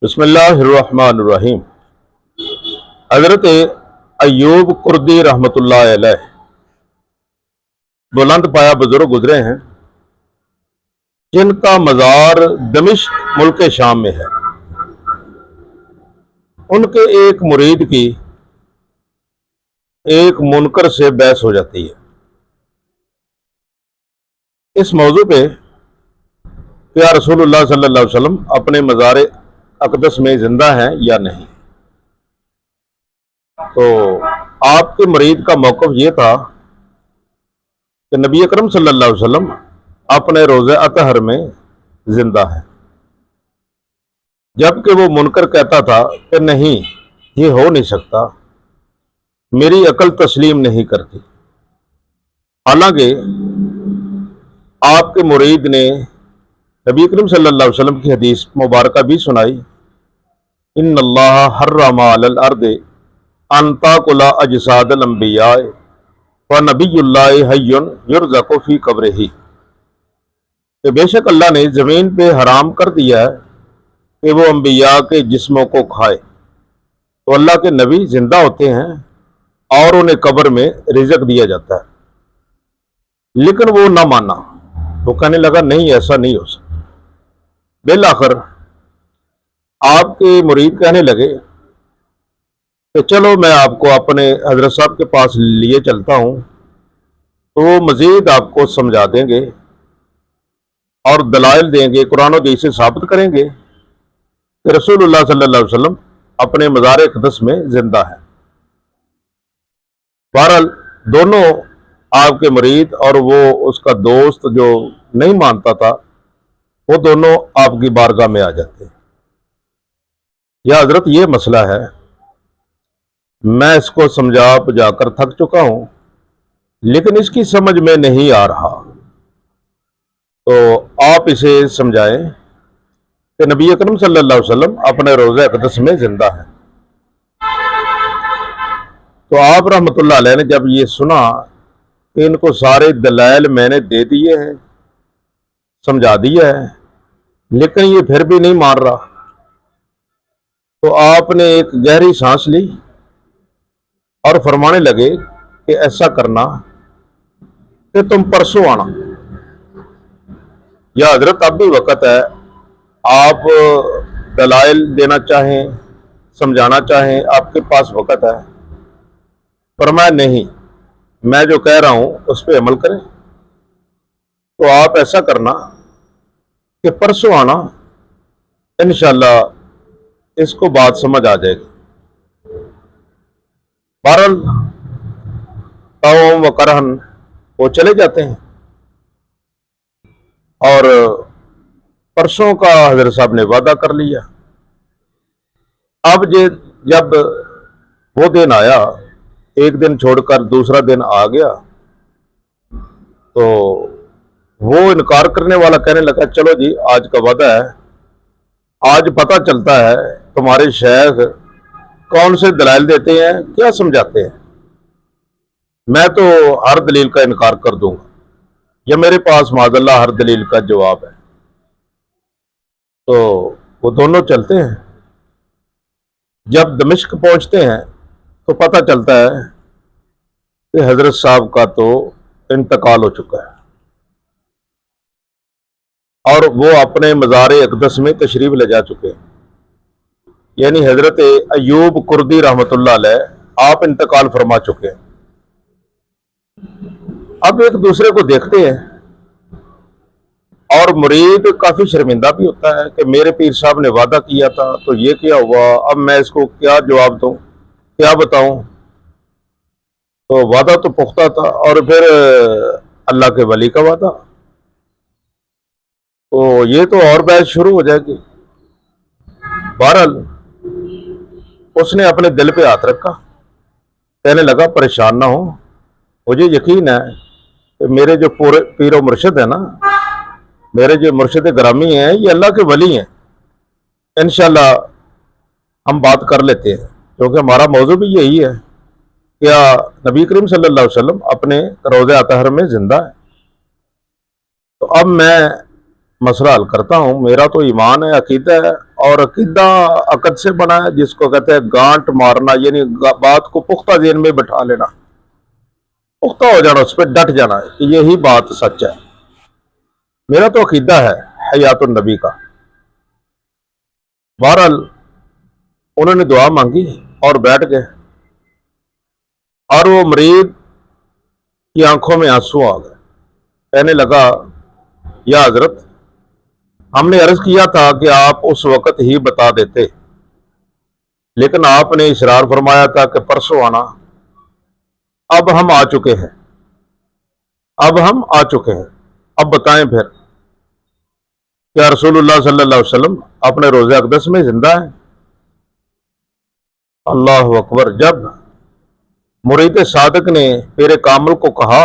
بسم اللہ الرحمن الرحیم۔ حضرت ایوب کردی رحمۃ اللہ علیہ بلند پایا بزرگ گزرے ہیں، جن کا مزار دمشق ملک شام میں ہے۔ ان کے ایک مرید کی ایک منکر سے بحث ہو جاتی ہے اس موضوع پہ کہ یا رسول اللہ صلی اللہ علیہ وسلم اپنے مزار اقدس میں زندہ ہیں یا نہیں۔ تو آپ کے مرید کا موقف یہ تھا کہ نبی اکرم صلی اللہ علیہ وسلم اپنے روضہ اطہر میں زندہ ہے، جبکہ وہ منکر کہتا تھا کہ نہیں، یہ ہو نہیں سکتا، میری عقل تسلیم نہیں کرتی۔ حالانکہ آپ کے مرید نے نبی اکرم صلی اللہ علیہ وسلم کی حدیث مبارکہ بھی سنائی، ان اللہ حرم علی الارض ان تاکل اجساد الانبیاء ونبی اللہ حی یرزق فی قبرہ، کہ بے شک اللہ نے زمین پہ حرام کر دیا ہے کہ وہ انبیاء کے جسموں کو کھائے، تو اللہ کے نبی زندہ ہوتے ہیں اور انہیں قبر میں رزق دیا جاتا ہے۔ لیکن وہ نہ مانا، وہ کہنے لگا نہیں، ایسا نہیں ہو سکتا۔ بالآخر آپ کے مرید کہنے لگے کہ چلو میں آپ کو اپنے حضرت صاحب کے پاس لیے چلتا ہوں، تو وہ مزید آپ کو سمجھا دیں گے اور دلائل دیں گے، قرآن و حدیث سے ثابت کریں گے کہ رسول اللہ صلی اللہ علیہ وسلم اپنے مزار اقدس میں زندہ ہے۔ بہرحال دونوں، آپ کے مرید اور وہ اس کا دوست جو نہیں مانتا تھا، وہ دونوں آپ کی بارگاہ میں آ جاتے ہیں۔ یا حضرت یہ مسئلہ ہے، میں اس کو سمجھا بجھا کر تھک چکا ہوں، لیکن اس کی سمجھ میں نہیں آ رہا، تو آپ اسے سمجھائیں کہ نبی اکرم صلی اللہ علیہ وسلم اپنے روضہ اقدس میں زندہ ہے۔ تو آپ رحمۃ اللہ علیہ نے جب یہ سنا کہ ان کو سارے دلائل میں نے دے دیے ہیں، سمجھا دیا ہے، لیکن یہ پھر بھی نہیں مان رہا، تو آپ نے ایک گہری سانس لی اور فرمانے لگے کہ ایسا کرنا کہ تم پرسوں آنا۔ یا حضرت اب بھی وقت ہے، آپ دلائل دینا چاہیں، سمجھانا چاہیں، آپ کے پاس وقت ہے۔ فرمایا نہیں، میں جو کہہ رہا ہوں اس پہ عمل کریں۔ تو آپ ایسا کرنا کہ پرسوں آنا، انشاءاللہ اس کو بات سمجھ آ جائے گی۔ بہرحال قوم و کرہن وہ چلے جاتے ہیں، اور پرسوں کا حضرت صاحب نے وعدہ کر لیا۔ اب جب وہ دن آیا، ایک دن چھوڑ کر دوسرا دن آ گیا، تو وہ انکار کرنے والا کہنے لگا چلو جی، آج کا وعدہ ہے، آج پتہ چلتا ہے تمہارے شیخ کون سے دلائل دیتے ہیں، کیا سمجھاتے ہیں، میں تو ہر دلیل کا انکار کر دوں گا، یا میرے پاس معاذ اللہ ہر دلیل کا جواب ہے۔ تو وہ دونوں چلتے ہیں، جب دمشق پہنچتے ہیں تو پتہ چلتا ہے کہ حضرت صاحب کا تو انتقال ہو چکا ہے، اور وہ اپنے مزار اقدس میں تشریف لے جا چکے ہیں، یعنی حضرت ایوب کردی رحمۃ اللہ علیہ آپ انتقال فرما چکے ہیں۔ اب ایک دوسرے کو دیکھتے ہیں، اور مرید کافی شرمندہ بھی ہوتا ہے کہ میرے پیر صاحب نے وعدہ کیا تھا تو یہ کیا ہوا، اب میں اس کو کیا جواب دوں، کیا بتاؤں۔ تو وعدہ تو پختہ تھا، اور پھر اللہ کے ولی کا وعدہ، تو یہ تو اور بحث شروع ہو جائے گی۔ بہرحال اس نے اپنے دل پہ ہاتھ رکھا، کہنے لگا پریشان نہ ہو، مجھے یقین ہے کہ میرے جو پیر و مرشد ہیں نا، میرے جو مرشد گرامی ہیں، یہ اللہ کے ولی ہیں، انشاءاللہ ہم بات کر لیتے ہیں، کیونکہ ہمارا موضوع بھی یہی ہے، کیا نبی کریم صلی اللہ علیہ وسلم اپنے روضہ اطہر میں زندہ ہے۔ تو اب میں مسئلہ حل کرتا ہوں، میرا تو ایمان ہے، عقیدہ ہے اور عقیدہ عقد سے بنا ہے، جس کو کہتے ہیں گانٹ مارنا، یعنی بات کو پختہ ذہن میں بٹھا لینا، پختہ ہو جانا، اس پہ ڈٹ جانا ہے کہ یہی بات سچ ہے۔ میرا تو عقیدہ ہے حیات النبی کا۔ بہرحال انہوں نے دعا مانگی اور بیٹھ گئے، اور وہ مریض کی آنکھوں میں آنسو آ گئے، کہنے لگا یا حضرت، ہم نے عرض کیا تھا کہ آپ اس وقت ہی بتا دیتے، لیکن آپ نے اصرار فرمایا تھا کہ پرسوں آنا۔ اب ہم آ چکے ہیں، اب بتائیں پھر، کیا رسول اللہ صلی اللہ علیہ وسلم اپنے روزہ اقدس میں زندہ ہیں؟ اللہ اکبر! جب مرید صادق نے پیر کامل کو کہا،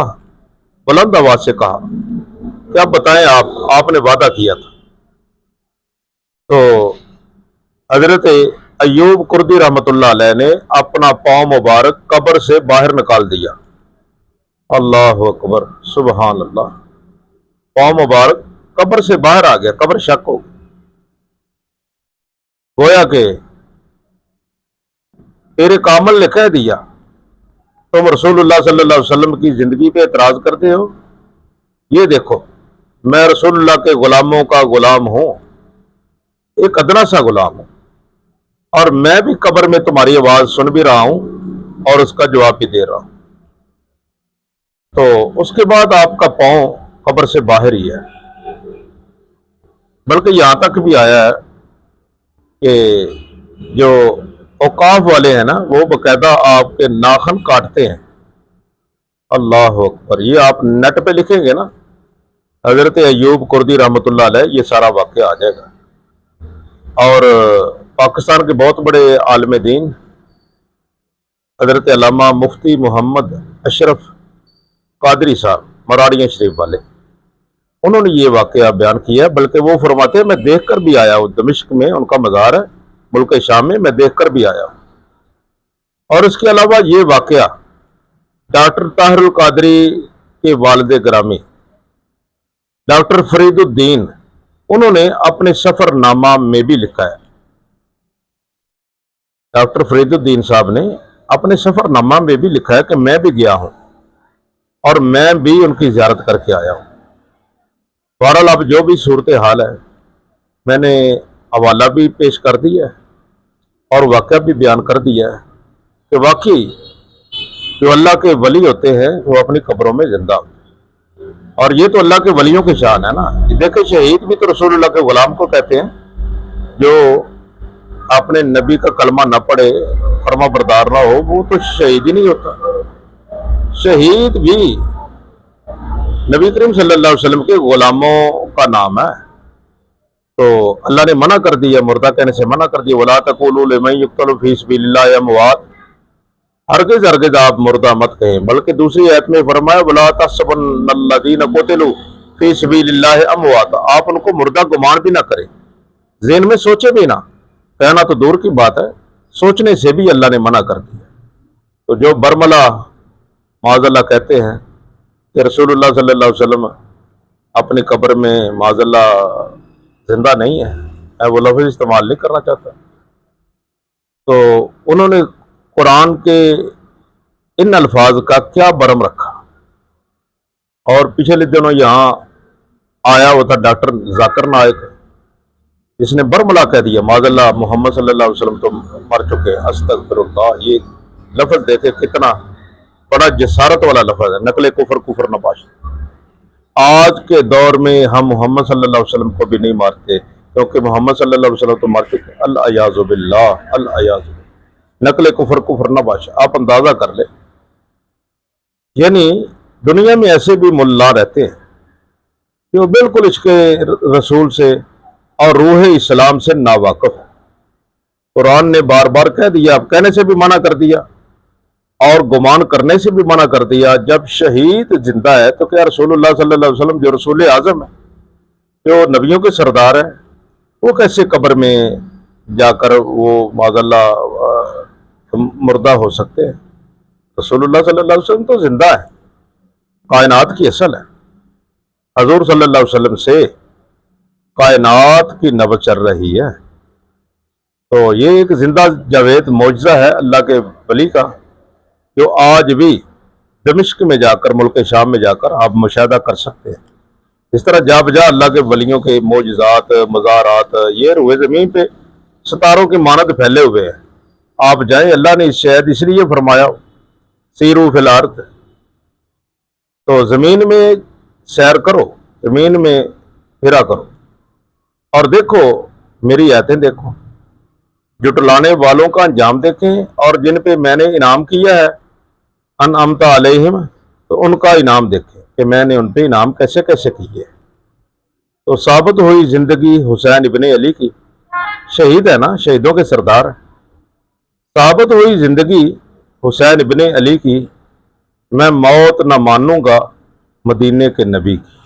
بلند آواز سے کہا کہ اب بتائیں، آپ نے وعدہ کیا تھا، تو حضرت ایوب کردی رحمت اللہ علیہ نے اپنا پاؤں مبارک قبر سے باہر نکال دیا۔ اللہ اکبر! سبحان اللہ! پاؤں مبارک قبر سے باہر آ گیا، قبر شک ہو گئی، گویا کہ پیر کامل نے کہہ دیا تم رسول اللہ صلی اللہ علیہ وسلم کی زندگی پہ اعتراض کرتے ہو؟ یہ دیکھو، میں رسول اللہ کے غلاموں کا غلام ہوں، ایک ادنا سا غلام ہوں، اور میں بھی قبر میں تمہاری آواز سن بھی رہا ہوں اور اس کا جواب بھی دے رہا ہوں۔ تو اس کے بعد آپ کا پاؤں قبر سے باہر ہی ہے، بلکہ یہاں تک بھی آیا ہے کہ جو اوقاف والے ہیں نا، وہ باقاعدہ آپ کے ناخن کاٹتے ہیں۔ اللہ اکبر! یہ آپ نیٹ پہ لکھیں گے نا، حضرت ایوب کردی رحمت اللہ علیہ، یہ سارا واقعہ آ جائے گا۔ اور پاکستان کے بہت بڑے عالم دین حضرت علامہ مفتی محمد اشرف قادری صاحب، مراڑیاں شریف والے، انہوں نے یہ واقعہ بیان کیا ہے، بلکہ وہ فرماتے ہیں میں دیکھ کر بھی آیا ہوں، دمشق میں ان کا مزار ہے، ملک شام میں دیکھ کر بھی آیا ہوں۔ اور اس کے علاوہ یہ واقعہ ڈاکٹر طاہر القادری کے والد گرامی ڈاکٹر فرید الدین، انہوں نے اپنے سفر نامہ میں بھی لکھا ہے۔ ڈاکٹر فرید الدین صاحب نے اپنے سفر نامہ میں بھی لکھا ہے کہ میں بھی گیا ہوں اور میں بھی ان کی زیارت کر کے آیا ہوں۔ بہرحال اب جو بھی صورتحال ہے، میں نے حوالہ بھی پیش کر دیا ہے اور واقعہ بھی بیان کر دیا ہے کہ واقعی جو اللہ کے ولی ہوتے ہیں وہ اپنی قبروں میں زندہ ہوتے ہیں، اور یہ تو اللہ کے ولیوں کی شان ہے نا۔ دیکھیں، شہید بھی تو رسول اللہ کے غلام کو کہتے ہیں، جو اپنے نبی کا کلمہ نہ پڑھے، فرما بردار نہ ہو، وہ تو شہید ہی نہیں ہوتا۔ شہید بھی نبی کریم صلی اللہ علیہ وسلم کے غلاموں کا نام ہے، تو اللہ نے منع کر دیا، مردہ کہنے سے منع کر دیا، وَلَا تَقُولُوا لِمَن يُقْتَلُ فِي سَبِيلِ اللَّهِ أَمْوَاتٌ، ہرگز آپ مردہ مت کہیں، بلکہ دوسری آیت میں فرمایا وَلَا تَحْسَبَنَّ الَّذِينَ قُتِلُوا فِي سَبِيلِ اللَّهِ أَمْوَاتٌ، آپ ان کو مردہ گمان بھی نہ کریں، ذہن میں سوچے بھی نہ، کہنا تو دور کی بات ہے، سوچنے سے بھی اللہ نے منع کر دیا۔ تو جو برملا معاذ اللہ کہتے ہیں کہ رسول اللہ صلی اللہ علیہ وسلم اپنی قبر میں معاذ اللہ زندہ نہیں ہے، میں وہ لفظ استعمال نہیں کرنا چاہتا، تو انہوں نے قرآن کے ان الفاظ کا کیا برم رکھا۔ اور پچھلے دنوں یہاں آیا ہوا تھا ڈاکٹر ذاکر نائک، جس نے برملا کہہ دیا معاذ اللہ محمد صلی اللہ علیہ وسلم تو مر چکے، استغفر اللہ۔ یہ لفظ دیکھے کتنا بڑا جسارت والا لفظ ہے، نقل کفر نباش۔ آج کے دور میں ہم محمد صلی اللہ علیہ وسلم کو بھی نہیں مارتے، کیونکہ محمد صلی اللہ علیہ وسلم تو مر چکے، العیاذ باللہ، العیاذ باللہ۔ نقل کفر نباش، آپ اندازہ کر لیں، یعنی دنیا میں ایسے بھی ملا رہتے ہیں کہ وہ بالکل عشق رسول سے اور روح اسلام سے ناواقف ہے۔ قرآن نے بار بار کہہ دیا، اب کہنے سے بھی منع کر دیا اور گمان کرنے سے بھی منع کر دیا۔ جب شہید زندہ ہے تو کیا رسول اللہ صلی اللہ علیہ وسلم جو رسول اعظم ہے، جو نبیوں کے سردار ہیں، وہ کیسے قبر میں جا کر وہ معاذ اللہ مردہ ہو سکتے ہیں؟ رسول اللہ صلی اللہ علیہ وسلم تو زندہ ہے، کائنات کی اصل ہے، حضور صلی اللہ علیہ وسلم سے کائنات کی نبض چل رہی ہے۔ تو یہ ایک زندہ جاوید معجزہ ہے اللہ کے ولی کا، جو آج بھی دمشق میں جا کر، ملک شام میں جا کر آپ مشاہدہ کر سکتے ہیں۔ اس طرح جا بجا اللہ کے ولیوں کے معجزات، مزارات یہ روئے زمین پہ ستاروں کی مانند پھیلے ہوئے ہیں۔ آپ جائیں، اللہ نے شاید اس لیے فرمایا سیرو فی الارض، تو زمین میں سیر کرو، زمین میں پھرا کرو اور دیکھو میری آیتیں، دیکھو جٹلانے والوں کا انجام دیکھیں، اور جن پہ میں نے انعام کیا ہے انعمت علیہم، تو ان کا انعام دیکھیں کہ میں نے ان پہ انعام کیسے کیسے کیے۔ تو ثابت ہوئی زندگی حسین ابن علی کی، شہید ہے نا، شہیدوں کے سردار، ثابت ہوئی زندگی حسین ابن علی کی، میں موت نہ مانوں گا مدینے کے نبی کی۔